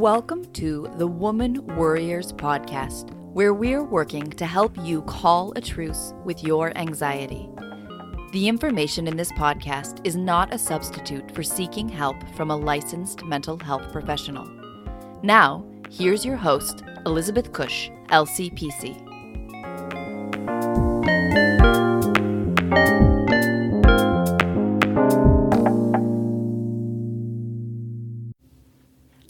Welcome to the Woman Worriers podcast, where we're working to help you call a truce with your anxiety. The information in this podcast is not a substitute for seeking help from a licensed mental health professional. Now, here's your host, Elizabeth Cush, LCPC.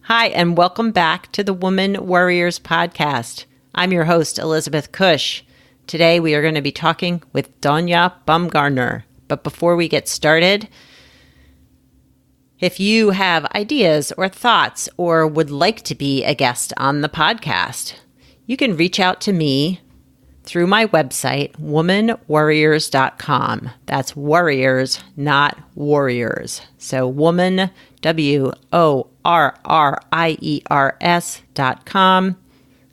Hi, and welcome back to the Woman Worriers podcast. I'm your host, Elizabeth Cush. Today, we are going to be talking with Doña Bumgarner. But before we get started, if you have ideas or thoughts or would like to be a guest on the podcast, you can reach out to me through my website, womanworriers.com. That's warriors, not warriors. So woman, WORRIERS.com.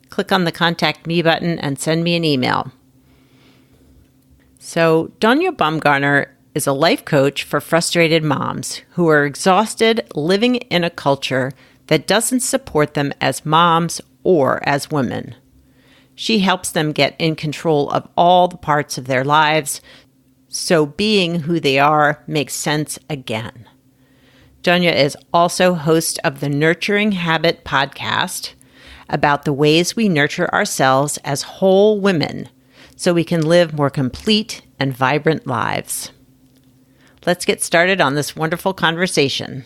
Click on the Contact Me button and send me an email. So Doña Bumgarner is a life coach for frustrated moms who are exhausted living in a culture that doesn't support them as moms or as women. She helps them get in control of all the parts of their lives, so being who they are makes sense again. Doña is also host of the Nurturing Habit podcast about the ways we nurture ourselves as whole women so we can live more complete and vibrant lives. Let's get started on this wonderful conversation.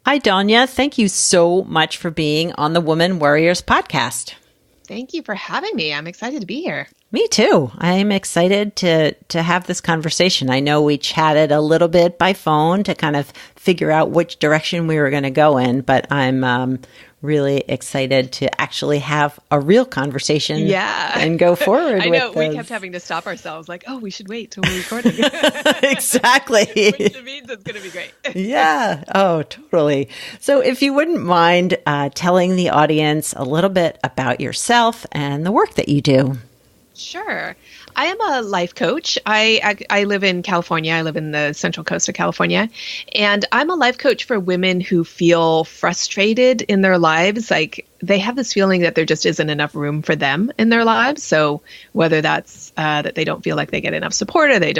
Hi, Doña. Thank you so much for being on the Woman Worriers podcast. Thank you for having me. I'm excited to be here. Me too. I'm excited to have this conversation. I know we chatted a little bit by phone to kind of figure out which direction we were going to go in, but I'm really excited to actually have a real conversation and go forward I know, with we this. kept having to stop ourselves like, we should wait till we're recording. Exactly. Which means it's going to be great. Yeah. Oh, totally. So if you wouldn't mind telling the audience a little bit about yourself and the work that you do. Sure. I am a life coach. I live in California. I live in the central coast of California. And I'm a life coach for women who feel frustrated in their lives. Like they have this feeling that there just isn't enough room for them in their lives. So whether that's that they don't feel like they get enough support, or they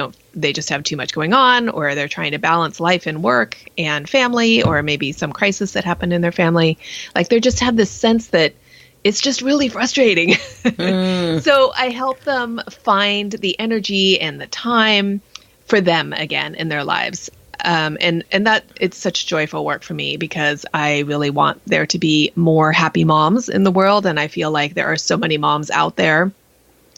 just have too much going on, or they're trying to balance life and work and family, or maybe some crisis that happened in their family. Like they just have this sense that it's just really frustrating. So I help them find the energy and the time for them again in their lives. And that it's such joyful work for me because I really want there to be more happy moms in the world. And I feel like there are so many moms out there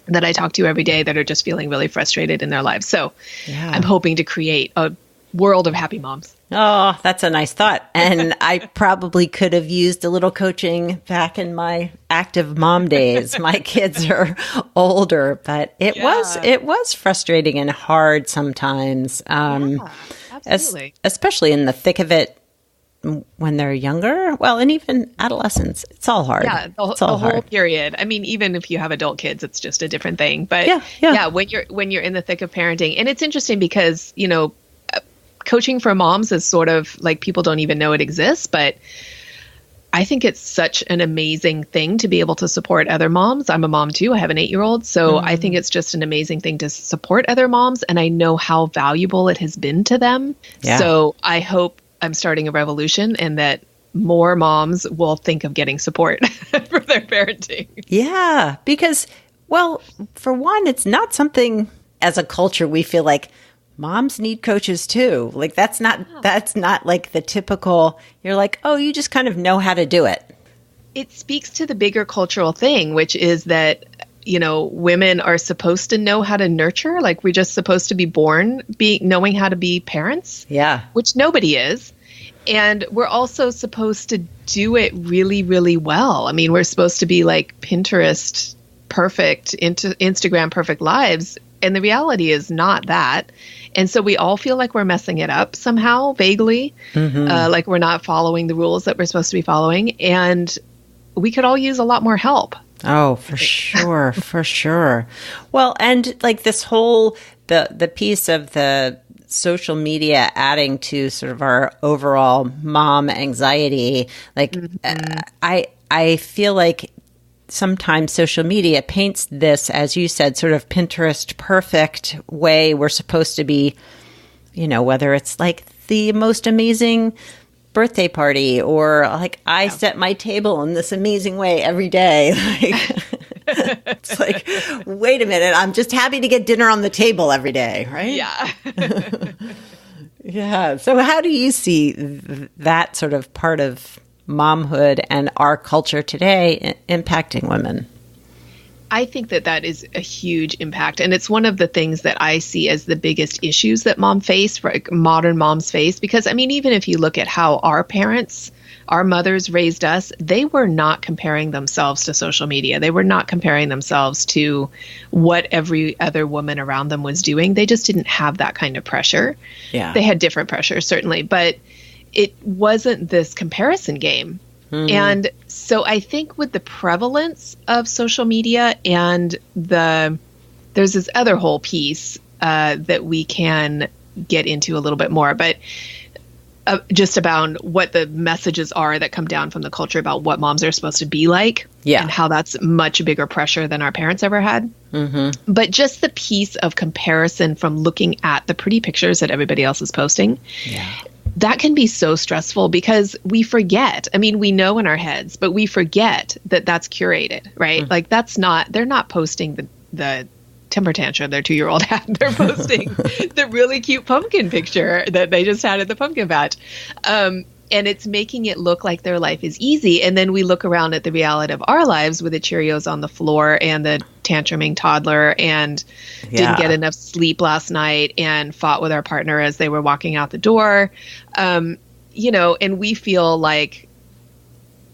that I talk to every day that are just feeling really frustrated in their lives. So I'm hoping to create a world of happy moms. Oh, that's a nice thought. And I probably could have used a little coaching back in my active mom days. My kids are older, but it was frustrating and hard sometimes. Absolutely. Especially in the thick of it when they're younger. Well, and even adolescents, it's all hard. Yeah, the whole period. I mean, even if you have adult kids, it's just a different thing. But when you're in the thick of parenting, and it's interesting because, coaching for moms is sort of like people don't even know it exists, but I think it's such an amazing thing to be able to support other moms. I'm a mom too. I have an 8-year-old. So I think it's just an amazing thing to support other moms. And I know how valuable it has been to them. Yeah. So I hope I'm starting a revolution and that more moms will think of getting support for their parenting. Yeah, because, well, for one, it's not something as a culture we feel like moms need coaches too. Like that's not like the typical, you're like, oh, you just kind of know how to do it. It speaks to the bigger cultural thing, which is that, women are supposed to know how to nurture. Like we're just supposed to be born knowing how to be parents. Yeah. Which nobody is. And we're also supposed to do it really, really well. I mean, we're supposed to be like Pinterest perfect, into Instagram perfect lives. And the reality is not that. And so we all feel like we're messing it up somehow, vaguely, like we're not following the rules that we're supposed to be following. And we could all use a lot more help. Oh, for sure. For sure. Well, and like this whole, the piece of the social media adding to sort of our overall mom anxiety. Like, I feel like sometimes social media paints this, as you said, sort of Pinterest perfect way we're supposed to be, whether it's like the most amazing birthday party or like I set my table in this amazing way every day. It's like, wait a minute, I'm just happy to get dinner on the table every day, right? Yeah. Yeah. So how do you see that sort of part of momhood and our culture today impacting women? I think that is a huge impact. And it's one of the things that I see as the biggest issues that modern moms face. Because, I mean, even if you look at how our mothers raised us, they were not comparing themselves to social media. They were not comparing themselves to what every other woman around them was doing. They just didn't have that kind of pressure. Yeah. They had different pressures, certainly, but it wasn't this comparison game. Mm-hmm. And so I think with the prevalence of social media and there's this other whole piece that we can get into a little bit more, but just about what the messages are that come down from the culture about what moms are supposed to be like, and how that's much bigger pressure than our parents ever had. Mm-hmm. But just the piece of comparison from looking at the pretty pictures that everybody else is posting. Yeah. That can be so stressful because we forget. I mean, we know in our heads, but we forget that that's curated, right? Mm-hmm. Like they're not posting the temper tantrum their 2-year-old had. They're posting the really cute pumpkin picture that they just had at the pumpkin patch. And it's making it look like their life is easy. And then we look around at the reality of our lives with the Cheerios on the floor and the tantruming toddler and didn't get enough sleep last night and fought with our partner as they were walking out the door. And we feel like,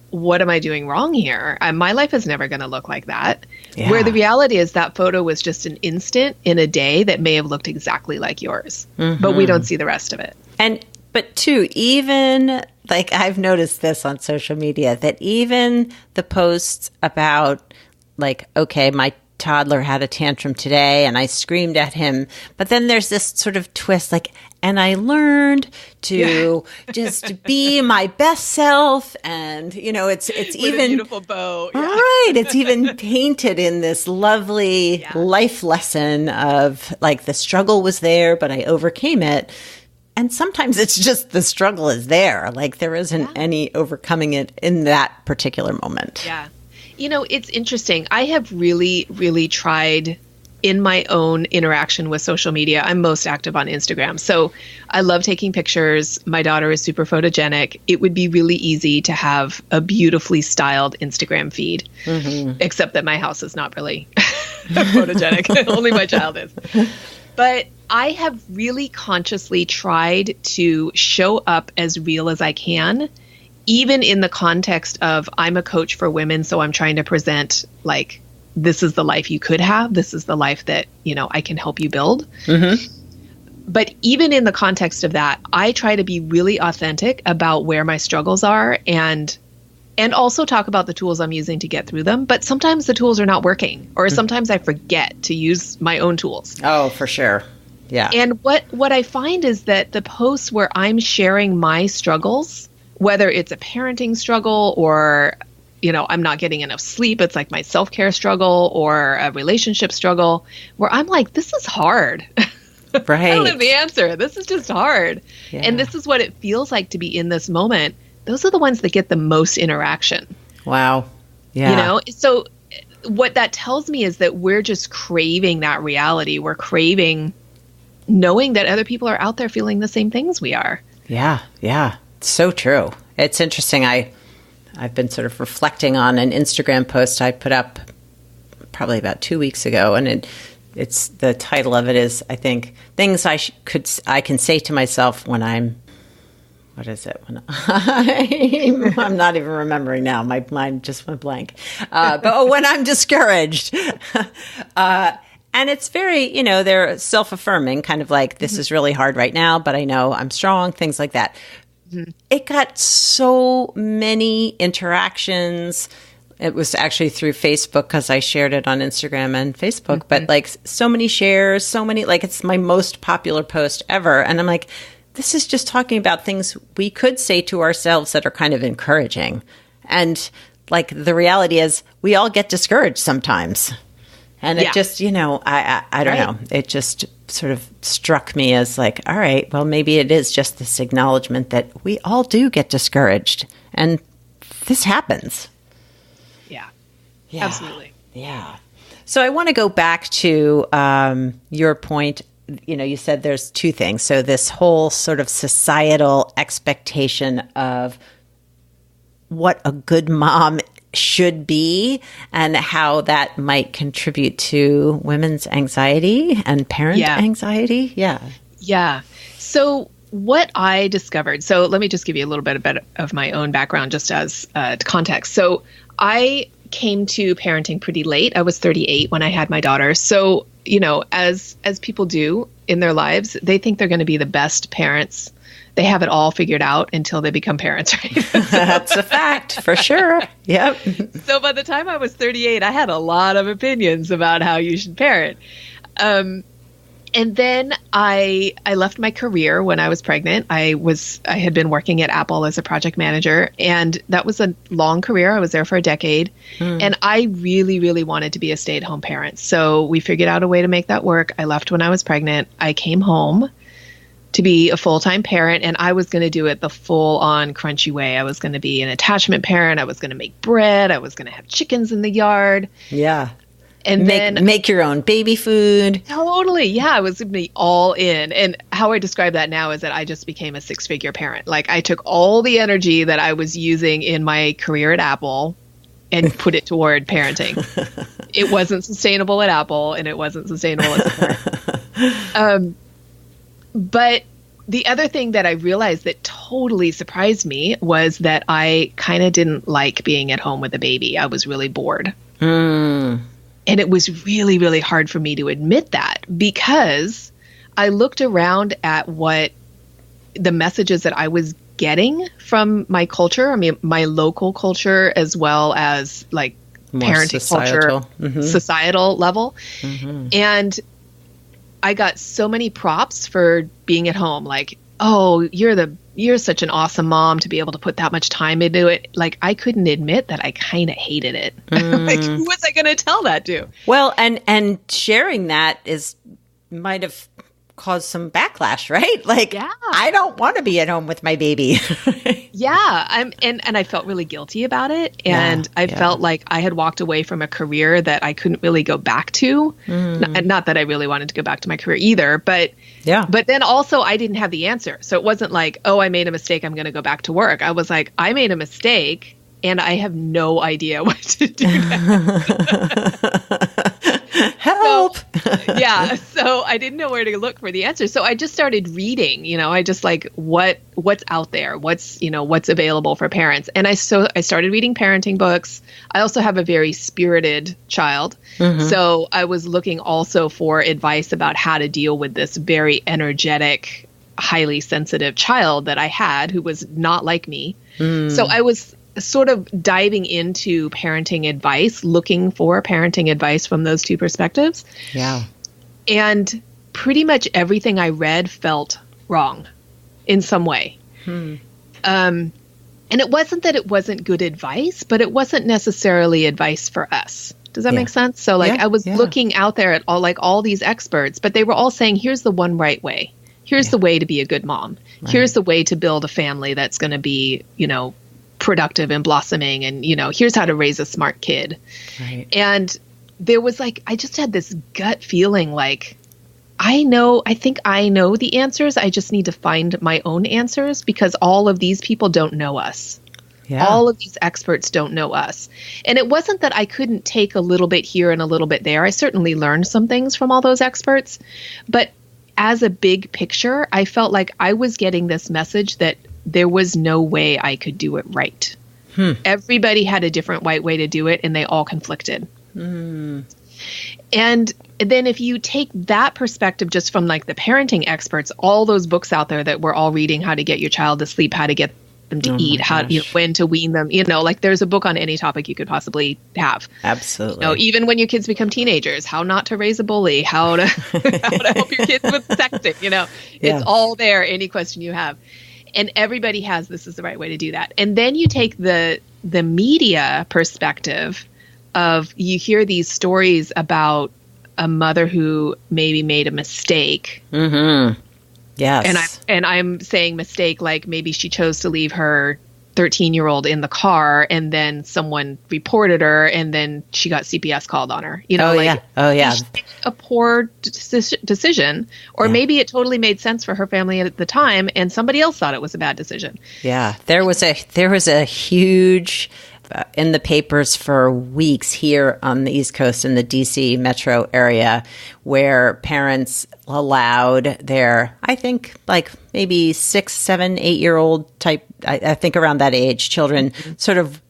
what am I doing wrong here? My life is never going to look like that. Yeah. Where the reality is that photo was just an instant in a day that may have looked exactly like yours, but we don't see the rest of it. But too, even like I've noticed this on social media, that even the posts about like, okay, my toddler had a tantrum today and I screamed at him. But then there's this sort of twist like, and I learned to just be my best self. And, it's with even a beautiful bow. Yeah. Right. It's even painted in this lovely life lesson of like the struggle was there, but I overcame it. And sometimes it's just the struggle is there. Like there isn't any overcoming it in that particular moment. Yeah. It's interesting. I have really, really tried in my own interaction with social media. I'm most active on Instagram. So I love taking pictures. My daughter is super photogenic. It would be really easy to have a beautifully styled Instagram feed, except that my house is not really photogenic. Only my child is. But I have really consciously tried to show up as real as I can, even in the context of I'm a coach for women, so I'm trying to present like, this is the life you could have. This is the life that, I can help you build. Mm-hmm. But even in the context of that, I try to be really authentic about where my struggles are and also talk about the tools I'm using to get through them. But sometimes the tools are not working, or sometimes I forget to use my own tools. Oh, for sure. Yeah. And what I find is that the posts where I'm sharing my struggles, whether it's a parenting struggle or, I'm not getting enough sleep, it's like my self-care struggle or a relationship struggle, where I'm like, this is hard. Right. I don't have the answer. This is just hard. Yeah. And this is what it feels like to be in this moment. Those are the ones that get the most interaction. Wow. Yeah. So what that tells me is that we're just craving that reality. We're craving knowing that other people are out there feeling the same things we are. Yeah. Yeah. It's so true. It's interesting. I've been sort of reflecting on an Instagram post I put up probably about 2 weeks ago, and it's the title of it is, I think, things I can say to myself when I'm, what is it? When I'm not even remembering now. My mind just went blank. But when I'm discouraged. And it's very, they're self-affirming, kind of like, this is really hard right now, but I know I'm strong, things like that. Mm-hmm. It got so many interactions, It was actually through Facebook because I shared it on Instagram and Facebook, but like so many shares, so many, like it's my most popular post ever. And I'm like, this is just talking about things we could say to ourselves that are kind of encouraging. And like the reality is we all get discouraged sometimes. And it just, I don't know. It just sort of struck me as like, all right, well, maybe it is just this acknowledgement that we all do get discouraged. And this happens. Yeah, absolutely. Yeah. So I want to go back to your point. You said there's two things. So this whole sort of societal expectation of what a good mom should be and how that might contribute to women's anxiety and parent anxiety. Yeah. So what I discovered, so let me just give you a little bit of my own background just as context. So I came to parenting pretty late. I was 38 when I had my daughter. So, as people do in their lives, they think they're going to be the best parents. They have it all figured out until they become parents, right? That's a fact, for sure. Yep. So by the time I was 38, I had a lot of opinions about how you should parent. And then I left my career when I was pregnant. I had been working at Apple as a project manager, and that was a long career. I was there for a decade, and I really, really wanted to be a stay-at-home parent. So we figured out a way to make that work. I left when I was pregnant. I came home to be a full-time parent, and I was going to do it the full-on crunchy way. I was going to be an attachment parent. I was going to make bread. I was going to have chickens in the yard. Yeah. And then make your own baby food. Totally. Yeah. I was going to be all in. And how I describe that now is that I just became a 6-figure parent. Like I took all the energy that I was using in my career at Apple and put it toward parenting. It wasn't sustainable at Apple and it wasn't sustainable as a parent. But the other thing that I realized that totally surprised me was that I kind of didn't like being at home with a baby. I was really bored. And it was really, really hard for me to admit that because I looked around at what the messages that I was getting from my culture. I mean, my local culture, as well as like more parenting societal culture, societal level. And I got so many props for being at home. Like, oh, you're such an awesome mom to be able to put that much time into it. Like, I couldn't admit that I kind of hated it. Like, who was I going to tell that to? Well, and sharing that might have caused some backlash, right? Like, I don't want to be at home with my baby. And I felt really guilty about it. And I felt like I had walked away from a career that I couldn't really go back to. Not that I really wanted to go back to my career either, but then also I didn't have the answer. So it wasn't like, oh, I made a mistake, I'm going to go back to work. I was like, I made a mistake and I have no idea what to do now. Help! So I didn't know where to look for the answer. So I just started reading, I just like what's out there, what's available for parents. And I started reading parenting books. I also have a very spirited child. So I was looking also for advice about how to deal with this very energetic, highly sensitive child that I had who was not like me. So I was sort of diving into parenting advice, looking for parenting advice from those two perspectives. Yeah. And pretty much everything I read felt wrong in some way. And it wasn't that it wasn't good advice, but it wasn't necessarily advice for us. Does that make sense? So like I was looking out there at all these experts, but they were all saying, here's the one right way. Here's the way to be a good mom. Right. Here's the way to build a family that's going to be, productive and blossoming. And, here's how to raise a smart kid. Right. And there was I just had this gut feeling like, I think I know the answers. I just need to find my own answers because all of these people don't know us. Yeah. All of these experts don't know us. And it wasn't that I couldn't take a little bit here and a little bit there. I certainly learned some things from all those experts. But as a big picture, I felt like I was getting this message that there was no way I could do it right. Everybody had a different right way to do it, and they all conflicted. And then if you take that perspective just from the parenting experts, all those books out there that we're all reading, how to get your child to sleep, how to get them to eat, when to wean them. Like there's a book on any topic you could possibly have. Absolutely. Even when your kids become teenagers, how not to raise a bully, how to help your kids with sexting. It's all there. Any question you have, and everybody has this is the right way to do that. And then you take the media perspective of you hear these stories about a mother who maybe made a mistake. Mm-hmm. Yes. And I'm saying mistake, like maybe she chose to leave her 13-year-old in the car and then someone reported her and then she got CPS called on her. A poor decision, or maybe it totally made sense for her family at the time and somebody else thought it was a bad decision. Yeah. There was a huge in the papers for weeks here on the East Coast in the DC metro area where parents allowed their, I think, like maybe 6, 7, 8-year-old type, I think around that age, children sort of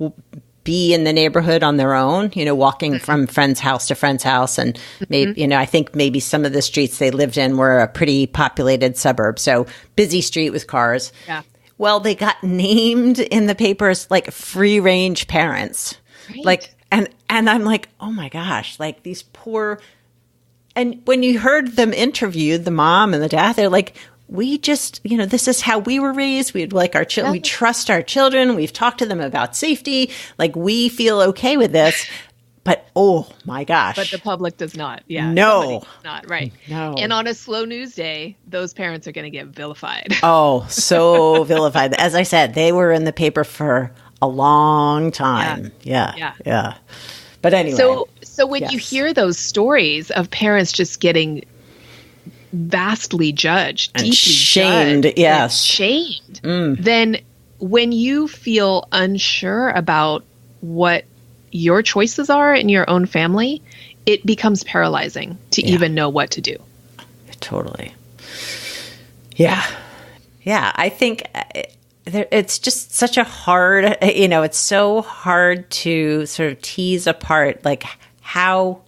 be in the neighborhood on their own, walking from friend's house to friend's house. And maybe, I think maybe some of the streets they lived in were a pretty populated suburb. So busy street with cars. Yeah. Well, they got named in the papers like free range parents. Right. Like, and I'm like, oh my gosh, like these poor. And when you heard them interviewed, the mom and the dad, they're like, we just, this is how we were raised. We'd like our children, we trust our children. We've talked to them about safety. Like we feel okay with this. But oh my gosh. But the public does not. Yeah. No. Not right. No. And on a slow news day, those parents are going to get vilified. Oh, so vilified. As I said, they were in the paper for a long time. Yeah. But anyway. So when you hear those stories of parents just getting vastly judged, and deeply shamed, judged, yes, shamed, then when you feel unsure about what your choices are in your own family, it becomes paralyzing to even know what to do. Totally. Yeah. Yeah. I think it's just such a hard, it's so hard to sort of tease apart, like how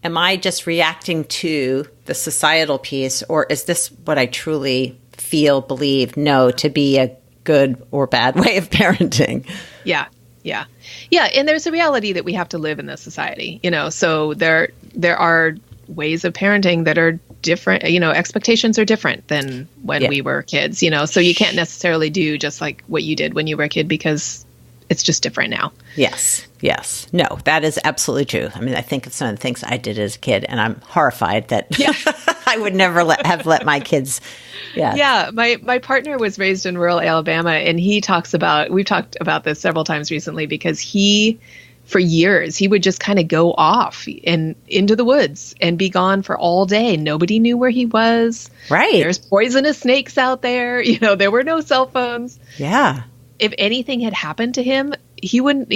am I just reacting to the societal piece, or is this what I truly feel, believe, know to be a good or bad way of parenting? Yeah. And there's a reality that we have to live in this society, so there are ways of parenting that are different, expectations are different than when we were kids, so you can't necessarily do just like what you did when you were a kid because it's just different now. Yes. No, that is absolutely true. I mean, I think of some of the things I did as a kid and I'm horrified that I would never have let my kids. Yeah. My partner was raised in rural Alabama and we've talked about this several times recently because for years, he would just kind of go off and into the woods and be gone for all day. Nobody knew where he was. Right. There's poisonous snakes out there. There were no cell phones. Yeah. If anything had happened to him, he wouldn't,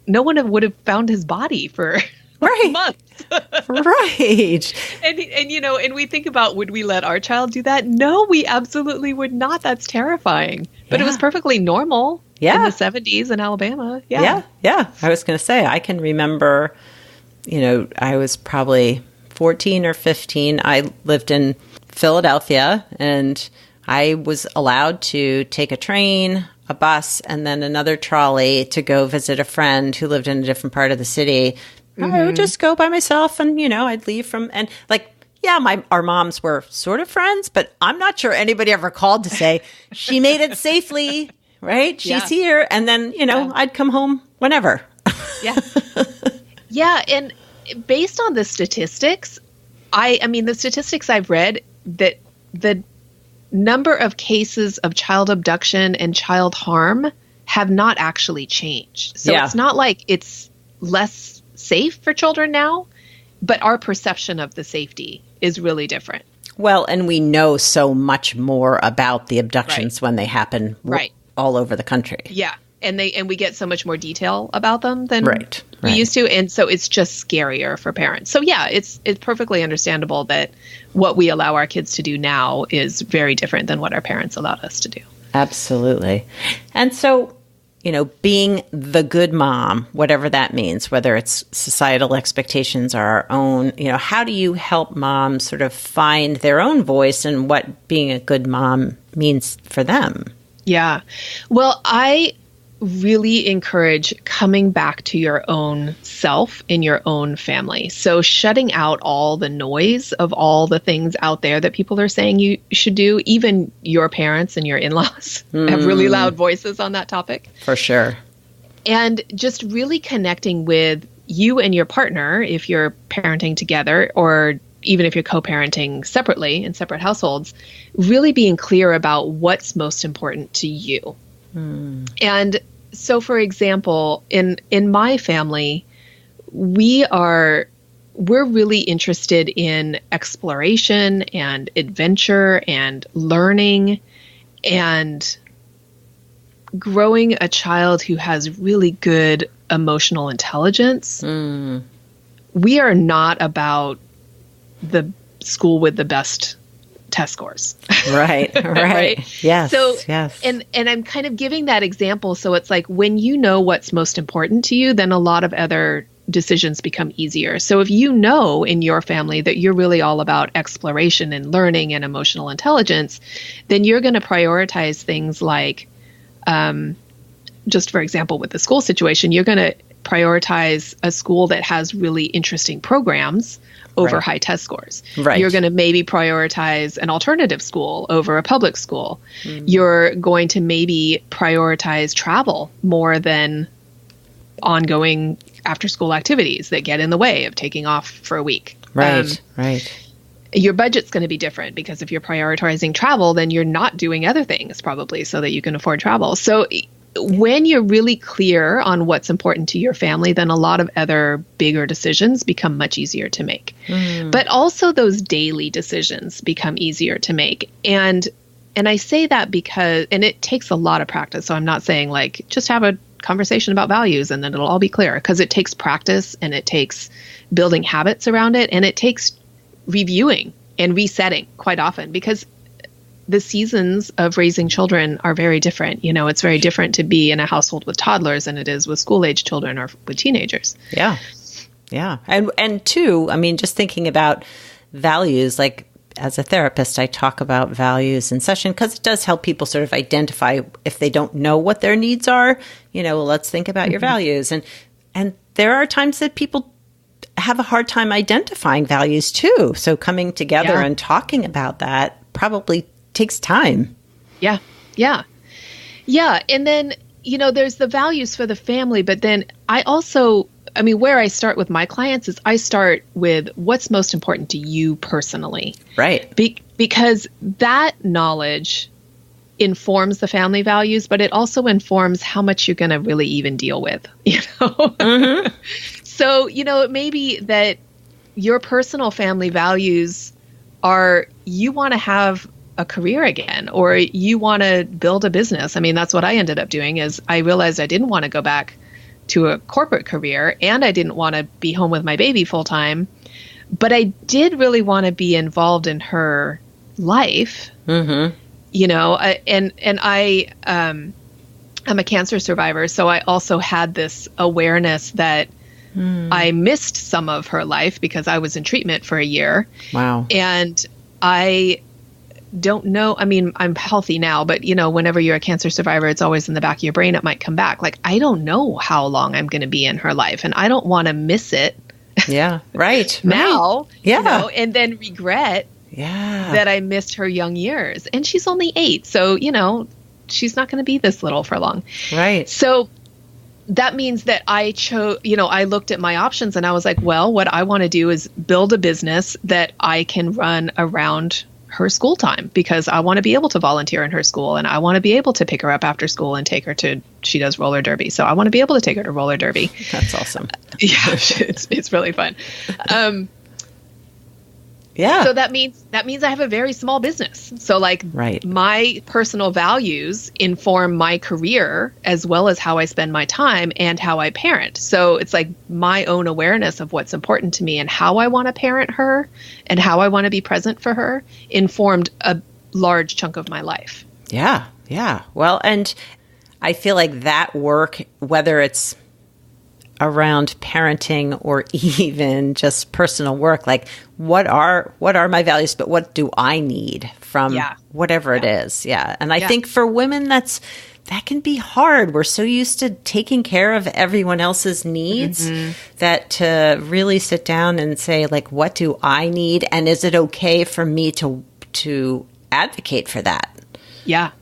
no one would have found his body for months. Right. And we think about, would we let our child do that? No, we absolutely would not. That's terrifying. But it was perfectly normal in the 70s in Alabama. Yeah. I was going to say, I can remember, I was probably 14 or 15. I lived in Philadelphia and I was allowed to take a train, a bus, and then another trolley to go visit a friend who lived in a different part of the city. I would just go by myself and, I'd leave from, and like, our moms were sort of friends, but I'm not sure anybody ever called to say, she made it safely, right? She's here. And then, I'd come home whenever. And based on the statistics, the statistics I've read, that the number of cases of child abduction and child harm have not actually changed. So it's not like it's less safe for children now, but our perception of the safety is really different. Well, and we know so much more about the abductions when they happen all over the country. Yeah. And we get so much more detail about them than we used to. And so it's just scarier for parents. So it's perfectly understandable that what we allow our kids to do now is very different than what our parents allowed us to do. Absolutely. And so, being the good mom, whatever that means, whether it's societal expectations or our own, how do you help moms sort of find their own voice and what being a good mom means for them? Yeah. Well, I really encourage coming back to your own self in your own family. So shutting out all the noise of all the things out there that people are saying you should do. Even your parents and your in-laws have really loud voices on that topic. For sure. And just really connecting with you and your partner, if you're parenting together, or even if you're co-parenting separately in separate households, really being clear about what's most important to you. And so, for example, in my family, we're really interested in exploration and adventure and learning and growing a child who has really good emotional intelligence. We are not about the school with the best test scores. Right. Yes. So, yes. And I'm kind of giving that example. So it's like when you know what's most important to you, then a lot of other decisions become easier. So if you know in your family that you're really all about exploration and learning and emotional intelligence, then you're going to prioritize things like, just for example, with the school situation, you're going to prioritize a school that has really interesting programs over high test scores. Right. You're going to maybe prioritize an alternative school over a public school. You're going to maybe prioritize travel more than ongoing after school activities that get in the way of taking off for a week. Right. Your budget's going to be different because if you're prioritizing travel, then you're not doing other things probably so that you can afford travel. So when you're really clear on what's important to your family, then a lot of other bigger decisions become much easier to make. But also those daily decisions become easier to make. And I say that because, and it takes a lot of practice. So I'm not saying like, just have a conversation about values and then it'll all be clear, because it takes practice and it takes building habits around it. And it takes reviewing and resetting quite often, because the seasons of raising children are very different. You know, it's very different to be in a household with toddlers than it is with school-age children or with teenagers. Yeah. And two, I mean, just thinking about values, like as a therapist, I talk about values in session because it does help people sort of identify if they don't know what their needs are. You know, well, let's think about your values. And there are times that people have a hard time identifying values too. So coming together and talking about that probably takes time. Yeah. And then, you know, there's the values for the family, but then where I start with my clients is I start with what's most important to you personally. Right. Because that knowledge informs the family values, but it also informs how much you're going to really even deal with, you know? So, you know, it may be that your personal family values are you want to have a career again, or you want to build a business. I mean, that's what I ended up doing is I realized I didn't want to go back to a corporate career and I didn't want to be home with my baby full time, but I did really want to be involved in her life, you know, and I'm a cancer survivor. So I also had this awareness that I missed some of her life because I was in treatment for a year. Wow. And I don't know. I mean, I'm healthy now, but you know, whenever you're a cancer survivor, it's always in the back of your brain. It might come back. Like, I don't know how long I'm going to be in her life and I don't want to miss it. Yeah. Right. Now, yeah. You know, and then regret that I missed her young years. And she's only 8. So, you know, she's not going to be this little for long. Right. So that means that I chose, you know, I looked at my options and I was like, well, what I want to do is build a business that I can run around her school time, because I want to be able to volunteer in her school and I want to be able to pick her up after school and take her to, she does roller derby. So I want to be able to take her to roller derby. That's awesome. Yeah, it's really fun. Yeah. So that means I have a very small business. So like my personal values inform my career as well as how I spend my time and how I parent. So it's like my own awareness of what's important to me and how I want to parent her and how I want to be present for her informed a large chunk of my life. Yeah. Yeah. Well, and I feel like that work, whether it's around parenting or even just personal work. Like, what are my values, but what do I need from whatever it is? Yeah. And I think for women, that can be hard. We're so used to taking care of everyone else's needs that to really sit down and say, like, what do I need? And is it okay for me to advocate for that? Yeah.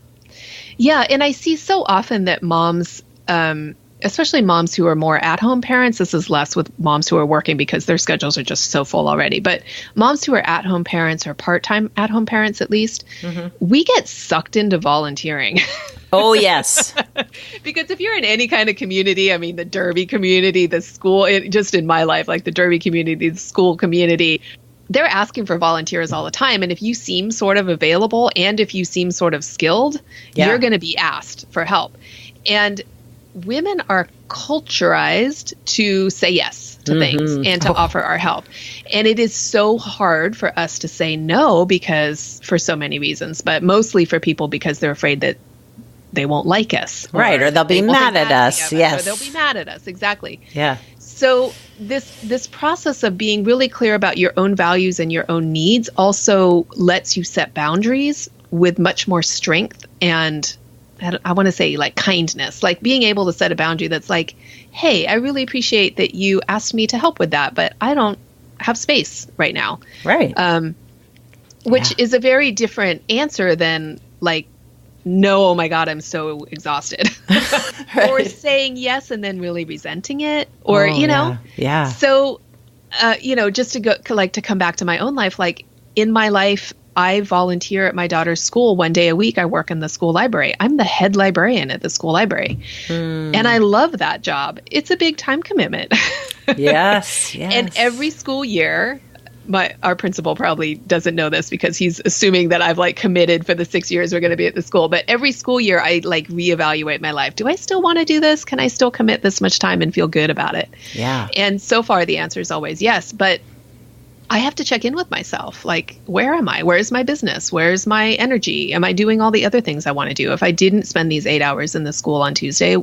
Yeah. And I see so often that moms, especially moms who are more at-home parents, this is less with moms who are working because their schedules are just so full already, but moms who are at-home parents or part-time at-home parents at least, we get sucked into volunteering. Oh, yes. Because if you're in any kind of community, I mean, the Derby community, the school, just in my life, like the Derby community, the school community, they're asking for volunteers all the time. And if you seem sort of available and if you seem sort of skilled, you're going to be asked for help. And women are culturized to say yes to things and to offer our help. And it is so hard for us to say no because for so many reasons, but mostly for people because they're afraid that they won't like us. Right. Or they'll be mad at us. Yes. Or they'll be mad at us. Exactly. Yeah. So this process of being really clear about your own values and your own needs also lets you set boundaries with much more strength and I want to say like kindness, like being able to set a boundary that's like, hey, I really appreciate that you asked me to help with that, but I don't have space right now. Right. Which is a very different answer than like, no, oh my God, I'm so exhausted. Right. Or saying yes and then really resenting it or, you know. Yeah. So, just to come back to my own life, like in my life, I volunteer at my daughter's school 1 day a week. I work in the school library. I'm the head librarian at the school library. And I love that job. It's a big time commitment. Yes. And every school year, our principal probably doesn't know this because he's assuming that I've like committed for the 6 years we're going to be at the school. But every school year, I like reevaluate my life. Do I still want to do this? Can I still commit this much time and feel good about it? Yeah. And so far, the answer is always yes. But I have to check in with myself. Like, where am I? Where's my business? Where's my energy? Am I doing all the other things I want to do? If I didn't spend these 8 hours in the school on Tuesday,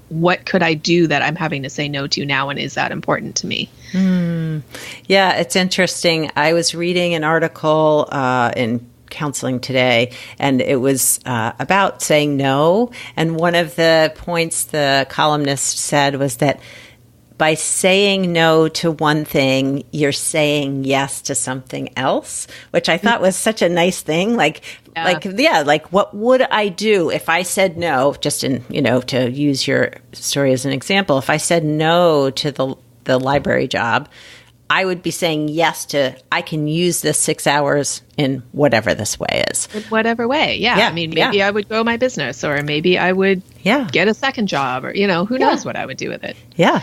what could I do that I'm having to say no to now? And is that important to me? Yeah, it's interesting. I was reading an article in Counseling Today, and it was about saying no. And one of the points the columnist said was that by saying no to one thing, you're saying yes to something else, which I thought was such a nice thing. Like what would I do if I said no, just to use your story as an example, if I said no to the library job, I would be saying yes to, I can use this 6 hours in whatever this way is. In whatever way. Yeah. I mean, maybe I would grow my business or maybe I would get a second job or, who knows what I would do with it. Yeah.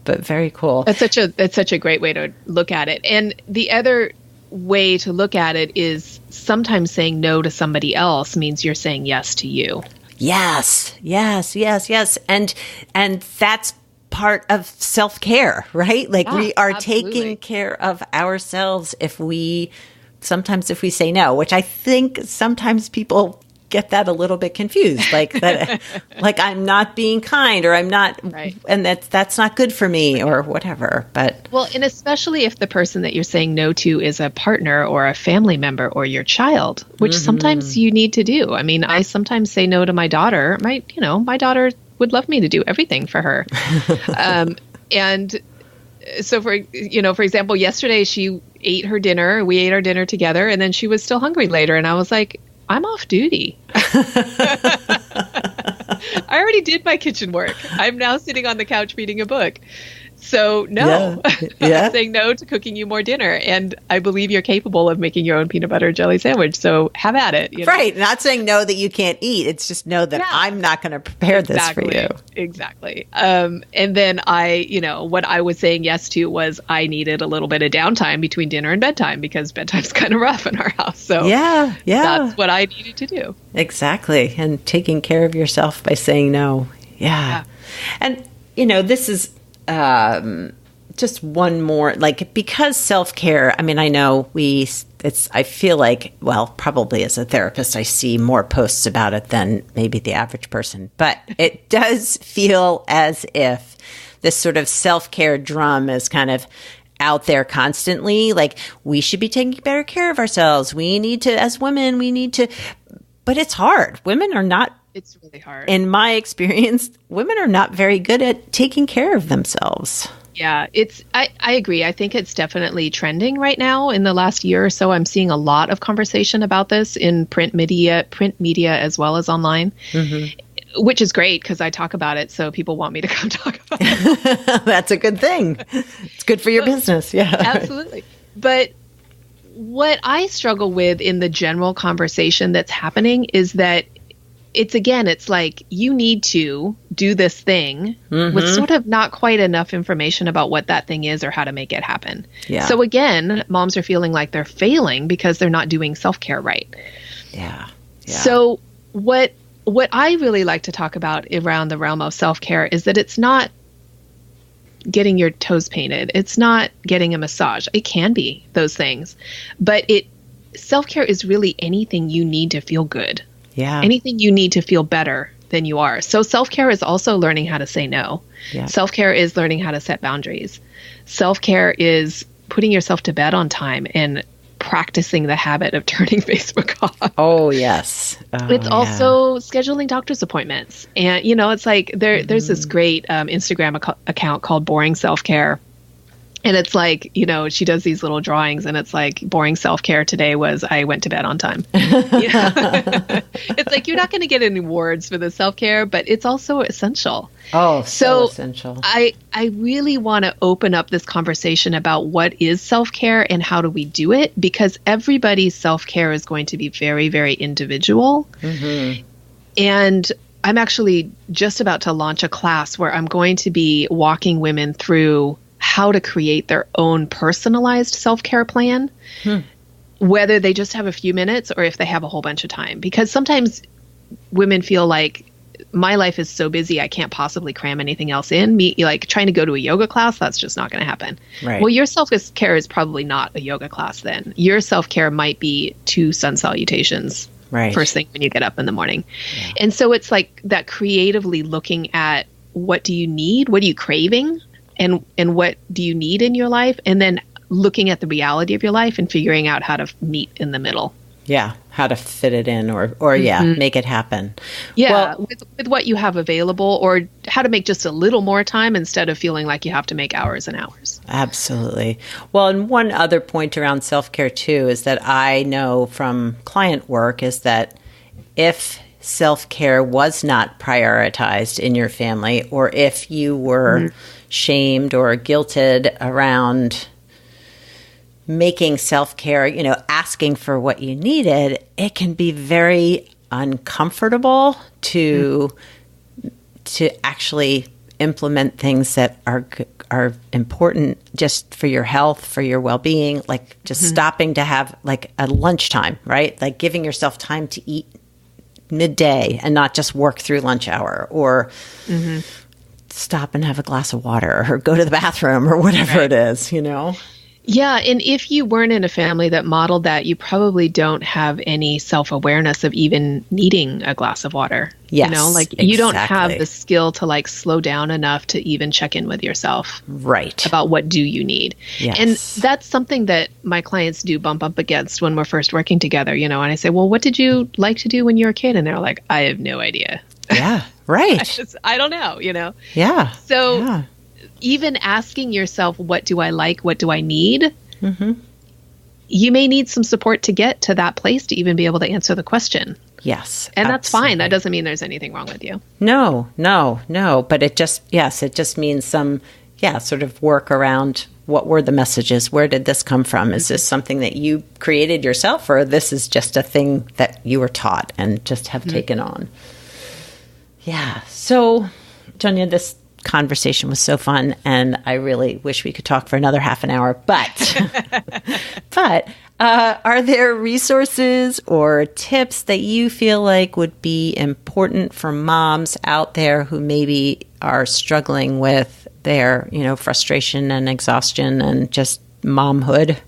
But very cool. That's such a great way to look at it. And the other way to look at it is sometimes saying no to somebody else means you're saying yes to you. Yes. And that's part of self-care, right? Like we are taking care of ourselves if we say no, which I think sometimes people get that a little bit confused, like that, like I'm not being kind or I'm not, and that's not good for me or whatever. But and especially if the person that you're saying no to is a partner or a family member or your child, which sometimes you need to do. I mean, I sometimes say no to my daughter. My daughter would love me to do everything for her. And so for example, yesterday she ate her dinner, we ate our dinner together, and then she was still hungry later. And I was like, I'm off duty. I already did my kitchen work. I'm now sitting on the couch reading a book. So no, I'm saying no to cooking you more dinner. And I believe you're capable of making your own peanut butter and jelly sandwich. So have at it. Right. Not saying no that you can't eat. It's just no that I'm not going to prepare this for you. Exactly. And then what I was saying yes to was I needed a little bit of downtime between dinner and bedtime because bedtime's kind of rough in our house. So that's what I needed to do. Exactly. And taking care of yourself by saying no. Yeah. And, this is just one more, like, because self-care, I mean, I know I feel like, well, probably as a therapist, I see more posts about it than maybe the average person, but it does feel as if this sort of self-care drum is kind of out there constantly. Like, we should be taking better care of ourselves. We need to, as women, but it's hard. Women are not. It's really hard. In my experience, women are not very good at taking care of themselves. Yeah, I agree. I think it's definitely trending right now. In the last year or so, I'm seeing a lot of conversation about this in print media as well as online, which is great because I talk about it. So people want me to come talk about it. That's a good thing. It's good for your business. Yeah, absolutely. But what I struggle with in the general conversation that's happening is that it's like you need to do this thing with sort of not quite enough information about what that thing is or how to make it happen. Yeah. So again, moms are feeling like they're failing because they're not doing self-care right. Yeah. So what I really like to talk about around the realm of self-care is that it's not getting your toes painted. It's not getting a massage. It can be those things, but self-care is really anything you need to feel good. Yeah. Anything you need to feel better than you are. So self-care is also learning how to say no. Yeah. Self-care is learning how to set boundaries. Self-care is putting yourself to bed on time and practicing the habit of turning Facebook off. Oh, yes. It's also scheduling doctor's appointments. And, it's like there's this great Instagram account called Boring Self-Care. And it's like, she does these little drawings and it's like boring self-care today was I went to bed on time. It's like you're not going to get any awards for the self-care, but it's also essential. Oh, so essential. I really want to open up this conversation about what is self-care and how do we do it, because everybody's self-care is going to be very, very individual. And I'm actually just about to launch a class where I'm going to be walking women through how to create their own personalized self-care plan, whether they just have a few minutes or if they have a whole bunch of time. Because sometimes women feel like my life is so busy, I can't possibly cram anything else in. Like trying to go to a yoga class, that's just not going to happen. Right. Well, your self-care is probably not a yoga class then. Your self-care might be 2 sun salutations first thing when you get up in the morning. Yeah. And so it's like that creatively looking at what do you need? What are you craving? And what do you need in your life? And then looking at the reality of your life and figuring out how to meet in the middle. Yeah, how to fit it in or make it happen. Yeah, with what you have available, or how to make just a little more time instead of feeling like you have to make hours and hours. Absolutely. Well, and one other point around self-care too is that I know from client work is that if self-care was not prioritized in your family, or if you were shamed or guilted around making self-care, asking for what you needed, it can be very uncomfortable to actually implement things that are important just for your health, for your well-being, like just stopping to have like a lunchtime, right? Like giving yourself time to eat midday and not just work through lunch hour, or stop and have a glass of water or go to the bathroom or whatever it is, Yeah. And if you weren't in a family that modeled that, you probably don't have any self-awareness of even needing a glass of water. Yes, exactly. You don't have the skill to like slow down enough to even check in with yourself. Right. About what do you need. Yes. And that's something that my clients do bump up against when we're first working together, and I say, well, what did you like to do when you were a kid? And they're like, I have no idea. Yeah. Right. I don't know, Yeah. So even asking yourself, what do I like? What do I need? You may need some support to get to that place to even be able to answer the question. Yes. And that's fine. That doesn't mean there's anything wrong with you. No. But it just means some, sort of work around what were the messages? Where did this come from? Is this something that you created yourself, or this is just a thing that you were taught and just have taken on? Yeah. So, Doña, this conversation was so fun, and I really wish we could talk for another half an hour. But are there resources or tips that you feel like would be important for moms out there who maybe are struggling with their, frustration and exhaustion and just momhood?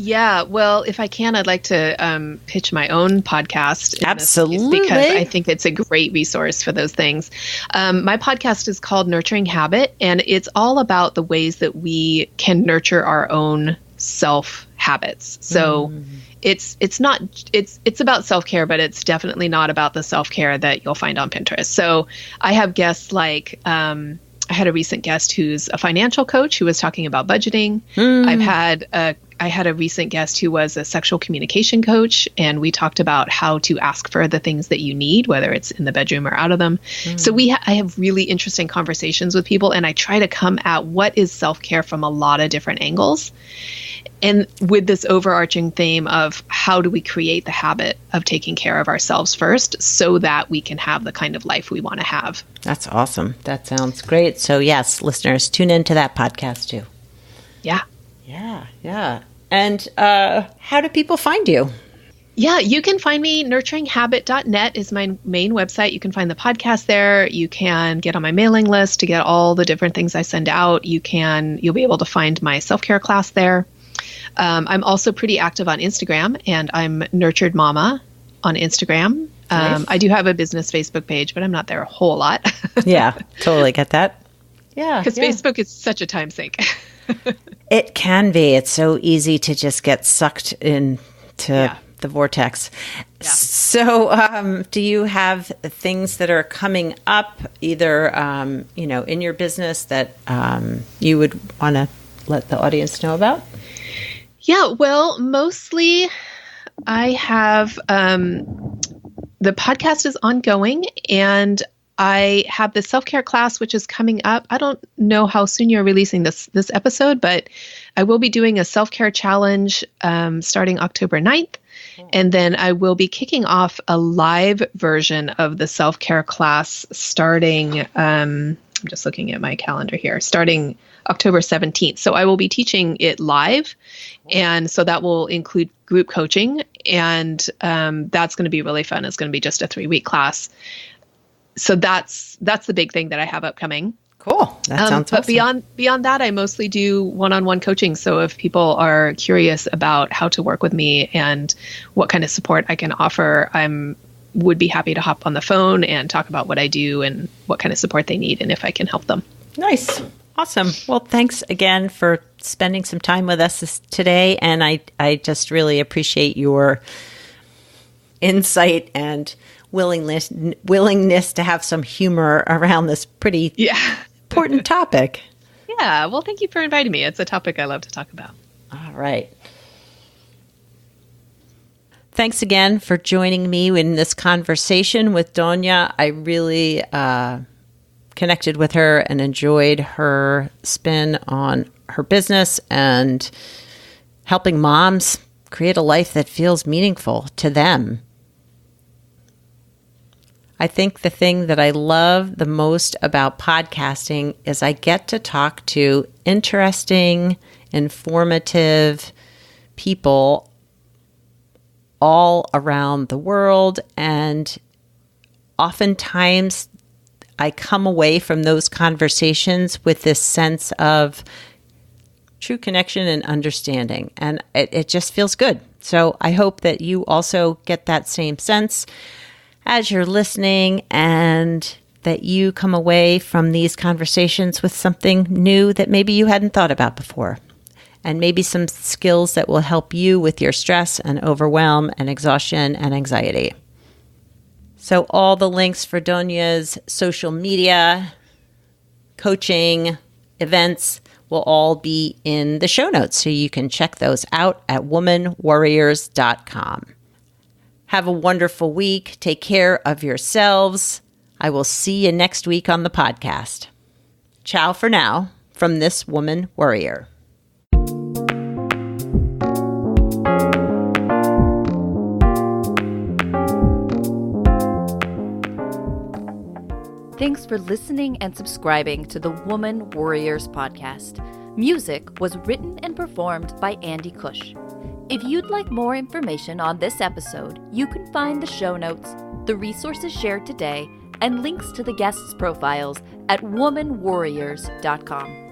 Yeah, well, if I can, I'd like to pitch my own podcast. Absolutely. Because I think it's a great resource for those things. My podcast is called Nurturing Habit, and it's all about the ways that we can nurture our own self habits. So it's about self-care, but it's definitely not about the self-care that you'll find on Pinterest. So I have guests like, I had a recent guest who's a financial coach who was talking about budgeting. I had a recent guest who was a sexual communication coach, and we talked about how to ask for the things that you need, whether it's in the bedroom or out of them. So I have really interesting conversations with people, and I try to come at what is self-care from a lot of different angles. And with this overarching theme of how do we create the habit of taking care of ourselves first so that we can have the kind of life we want to have. That's awesome. That sounds great. So yes, listeners, tune into that podcast too. Yeah. Yeah. And how do people find you? Yeah, you can find me. Nurturinghabit.net is my main website. You can find the podcast there. You can get on my mailing list to get all the different things I send out. You'll be able to find my self-care class there. I'm also pretty active on Instagram, and I'm Nurtured Mama on Instagram. Nice. I do have a business Facebook page, but I'm not there a whole lot. Yeah, totally get that. Yeah. Because Facebook is such a time sink. It can be. It's so easy to just get sucked into the vortex. Yeah. So do you have things that are coming up either, in your business that you would want to let the audience know about? Yeah, well, mostly I have the podcast is ongoing, and I have the self-care class, which is coming up. I don't know how soon you're releasing this episode, but I will be doing a self-care challenge starting October 9th. And then I will be kicking off a live version of the self-care class starting, I'm just looking at my calendar here, starting October 17th. So I will be teaching it live. And so that will include group coaching. And that's going to be really fun. It's going to be just a 3-week class. So that's the big thing that I have upcoming. Cool. That sounds but awesome. Beyond that, I mostly do one-on-one coaching. So if people are curious about how to work with me and what kind of support I can offer, would be happy to hop on the phone and talk about what I do and what kind of support they need and if I can help them. Nice. Awesome. Well, thanks again for spending some time with us today. And I just really appreciate your insight and willingness to have some humor around this pretty important topic. Yeah. Well, thank you for inviting me. It's a topic I love to talk about. All right. Thanks again for joining me in this conversation with Doña. I really connected with her and enjoyed her spin on her business and helping moms create a life that feels meaningful to them. I think the thing that I love the most about podcasting is I get to talk to interesting, informative people all around the world. And oftentimes I come away from those conversations with this sense of true connection and understanding. And it just feels good. So I hope that you also get that same sense as you're listening, and that you come away from these conversations with something new that maybe you hadn't thought about before, and maybe some skills that will help you with your stress and overwhelm and exhaustion and anxiety. So all the links for Doña's social media, coaching, events will all be in the show notes, so you can check those out at womanwarriors.com. Have a wonderful week. Take care of yourselves. I will see you next week on the podcast. Ciao for now from this Woman Worrier. Thanks for listening and subscribing to the Woman Worriers podcast. Music was written and performed by Andy Cush. If you'd like more information on this episode, you can find the show notes, the resources shared today, and links to the guests' profiles at womanwarriors.com.